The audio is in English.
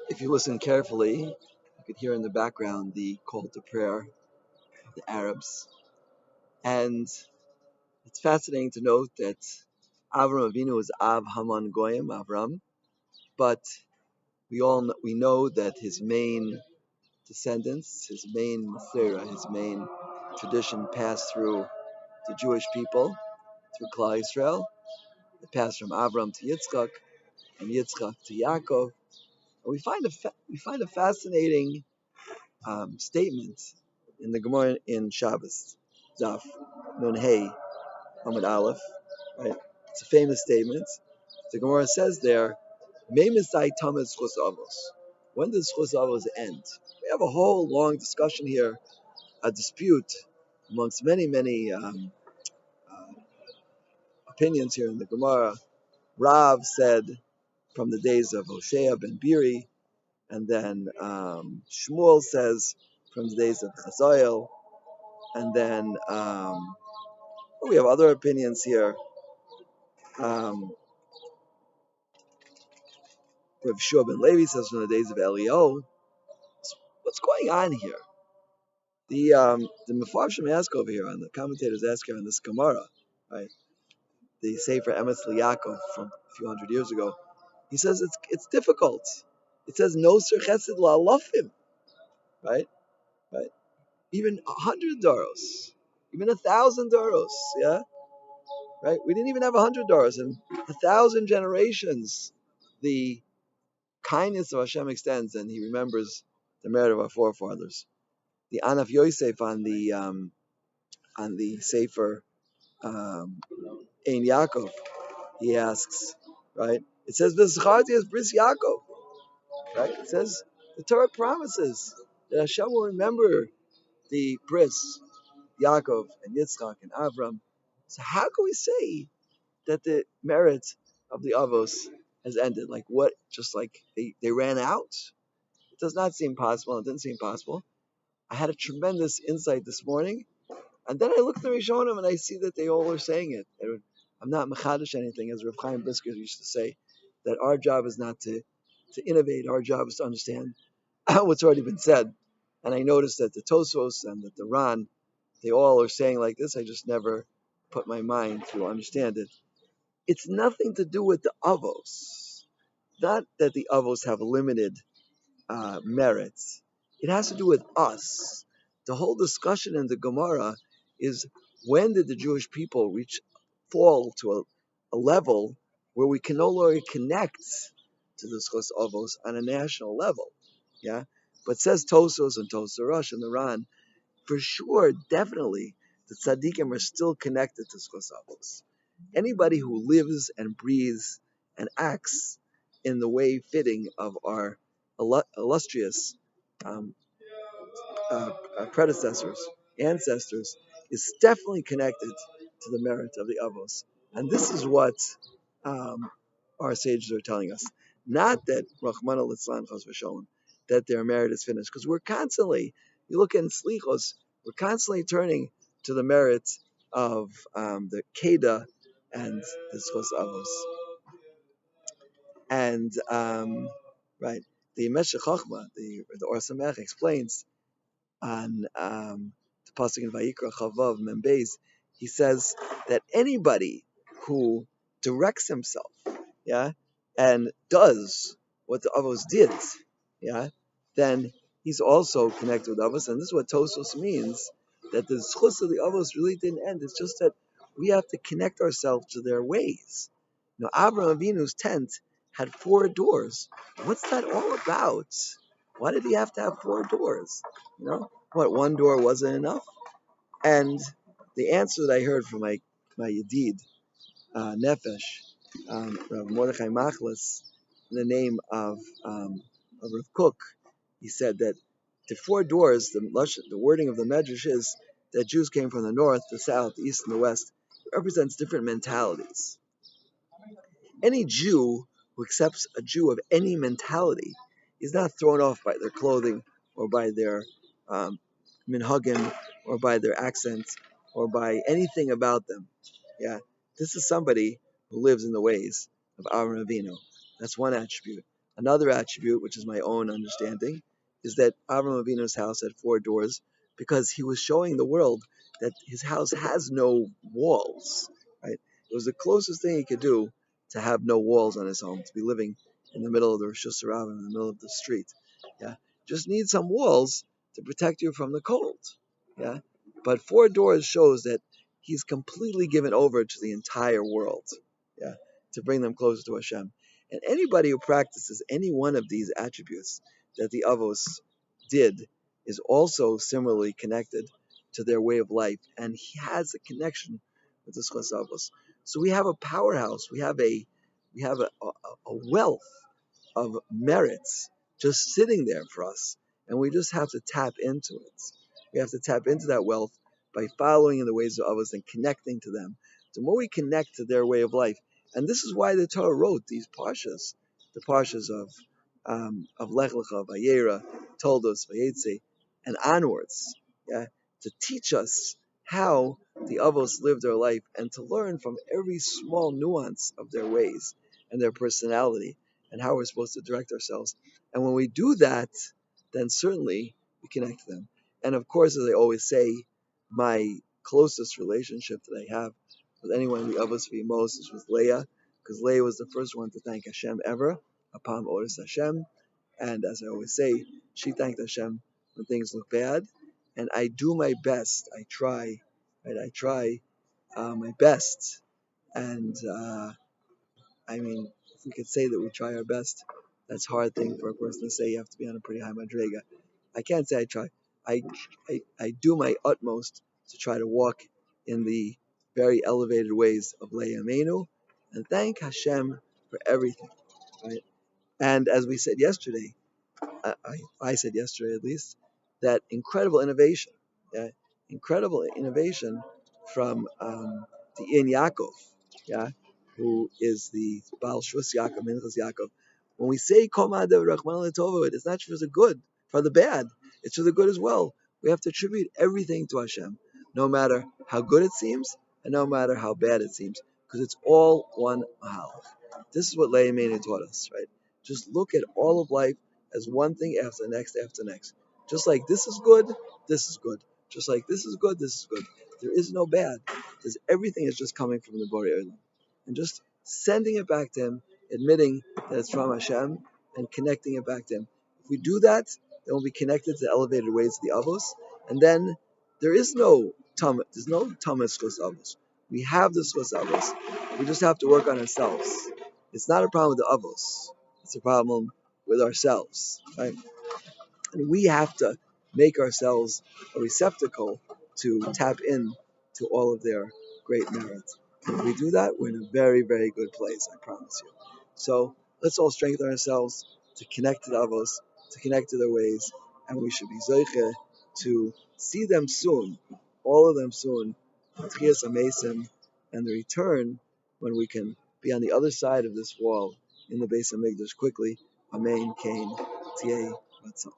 If you listen carefully, you could hear in the background the call to prayer of the Arabs. And it's fascinating to note that Avram Avinu is Av Haman Goyim, Avram, but we know that his main descendants, his main Masera, his main tradition passed through the Jewish people, through Klal Yisrael. It passed from Avram to Yitzchak, and Yitzchak to Yaakov. And we find a fascinating statement in the Gemara in Shabbos, Zaf Nun Hey Amud Aleph. Right, it's a famous statement. The Gemara says there, "Memisai Tamid Schus Avos." When does Schus Avos end? We have a whole long discussion here, a dispute amongst many opinions here in the Gemara. Rav said from the days of Hoshea ben Biri, and then Shmuel says from the days of Chazael, and then we have other opinions here. Rav Shua ben Levi says from the days of Elio. What's going on here? The Mefarshim ask over here, and the commentators ask here on this Gemara, right? The Sefer Emes Liyakov from a few hundred years ago. He says it's difficult. It says no sir chesed la'alofim, right? Right? Even 100 doros, even 1,000 doros, yeah, right? We didn't even have 100 doros, and 1,000 generations. The kindness of Hashem extends, and He remembers the merit of our forefathers. The Anaf Yosef on the Sefer Ein Yaakov, he asks, right? It says V'zacharti es bris Yaakov, right? It says the Torah promises that Hashem will remember the bris Yaakov and Yitzchak and Avram. So how can we say that the merit of the Avos has ended? Like what? Just like they ran out? It does not seem possible. It didn't seem possible. I had a tremendous insight this morning, and then I look at the Rishonim and I see that they all are saying it. I'm not mechadish anything, as Rav Chaim Brisker used to say, that our job is not to innovate. Our job is to understand what's already been said. And I noticed that the Tosfos and that the Ran, they all are saying like this. I just never put my mind to understand it. It's nothing to do with the Avos. Not that the Avos have limited merits. It has to do with us. The whole discussion in the Gemara is, when did the Jewish people fall to a level where we can no longer connect to the Schos Avos on a national level? Yeah, but says Tosos and Tosarash and the Ran, for sure, definitely, the tzaddikim are still connected to Schos Avos. Anybody who lives and breathes and acts in the way fitting of our illustrious um, predecessors, ancestors, is definitely connected to the merit of the Avos. And this is what our sages are telling us. Not that Rachmana litzlan chas v'sholem, that their merit is finished, because we're constantly, you look in Slichos, we're constantly turning to the merit of the Keda and the Schos Avos. And right, the Meshech Chochma, the Or Samech explains on the pasuk in Vayikra Chavav Membeis. He says that anybody who directs himself, yeah, and does what the Avos did, yeah, then he's also connected with Avos. And this is what Tosos means, that the schus of the Avos really didn't end. It's just that we have to connect ourselves to their ways. You know, Avraham Avinu's tent had 4 doors. What's that all about? Why did he have to have 4 doors? You know, what, 1 door wasn't enough? And the answer that I heard from my Yedid, Nefesh, Rav Mordechai Machlis, in the name of Rav Kook, he said that the 4 doors, the wording of the Medrash is that Jews came from the north, the south, the east, and the west. It represents different mentalities. Any Jew who accepts a Jew of any mentality is not thrown off by their clothing or by their minhagim or by their accents or by anything about them. Yeah, this is somebody who lives in the ways of Avraham Avinu. That's one attribute. Another attribute, which is my own understanding, is that Avram Avinu's house had four doors because he was showing the world that his house has no walls. Right? It was the closest thing he could do to have no walls on his home, to be living in the middle of the Rosh Hashanah, in the middle of the street. Yeah, just need some walls to protect you from the cold. Yeah, but four doors shows that he's completely given over to the entire world. Yeah, to bring them closer to Hashem. And anybody who practices any one of these attributes that the Avos did is also similarly connected to their way of life, and he has a connection with the Schos Avos. So we have a powerhouse. We have a wealth of merits just sitting there for us, and we just have to tap into it. We have to tap into that wealth by following in the ways of others and connecting to them. The more we connect to their way of life, and this is why the Torah wrote these parshas, the parshas of Lech Lecha, Vayera, Toldos, Vayetze, and onwards, yeah, to teach us how the Avos lived their life and to learn from every small nuance of their ways and their personality and how we're supposed to direct ourselves. And when we do that, then certainly we connect to them. And of course, as I always say, my closest relationship that I have with anyone in the Avos V'Imos is with Leah, because Leah was the first one to thank Hashem ever upon Oris Hashem. And as I always say, she thanked Hashem when things look bad. And I do my best. I try, right? I try my best. And I mean, if we could say that we try our best, that's a hard thing for a person to say. You have to be on a pretty high madrega. I can't say I try. I, I do my utmost to try to walk in the very elevated ways of Leah Menu and thank Hashem for everything. Right? And as we said yesterday, I said yesterday at least, that incredible innovation, yeah, incredible innovation from the In Yaakov, yeah, who is the Baal Shus Yaakov, Minchas Yaakov. When we say Kol Ma'adev Rachman L'Tova, it's not for the good, for the bad. It's for the good as well. We have to attribute everything to Hashem, no matter how good it seems and no matter how bad it seems, because it's all one Mahalach. This is what Leah Mena taught us, right? Just look at all of life as one thing after the next after the next. Just like this is good, this is good. Just like this is good, this is good. There is no bad, because everything is just coming from the Borei Olam. And just sending it back to Him, admitting that it's from Hashem, and connecting it back to Him. If we do that, then we'll be connected to the elevated ways of the Avos, and then there is no there's no Tamas Schos Avos. We have the Schos Avos. We just have to work on ourselves. It's not a problem with the Avos. It's a problem with ourselves, right? And we have to make ourselves a receptacle to tap in to all of their great merits. And if we do that, we're in a very, very good place, I promise you. So let's all strengthen ourselves to connect to the Avos, to connect to their ways, and we should be Zoiche to see them soon, all of them soon, Tchias Amesim, and the return when we can be on the other side of this wall in the base of Migdash quickly. Amen, Cain, Tie, Matzah.